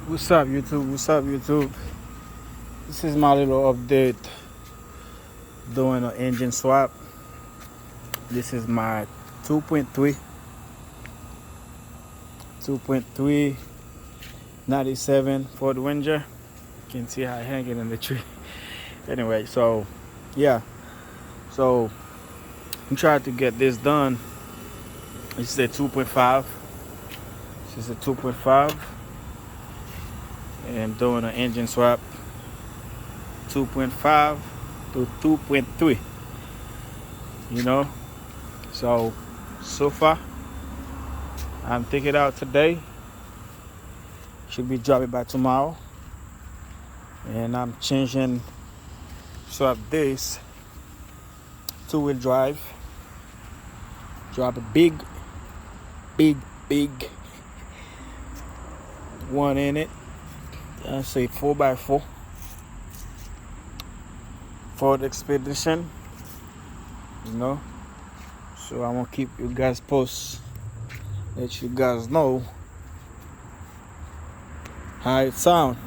What's up, YouTube? What's up, YouTube? This is my little update doing an engine swap. This is my 2.3 97 Ford Ranger. You can see how I hang it in the tree. Anyway, so yeah, so I'm trying to get this done. This is a 2.5. This is a 2.5, and I'm doing an engine swap 2.5 to 2.3. You know, so far I'm taking it out today. Should be dropping by tomorrow, and I'm changing swap this two-wheel drive. Drop a big one in it. I say 4x4 Ford Expedition. You know, so I'm gonna keep you guys posted, let you guys know how it sound.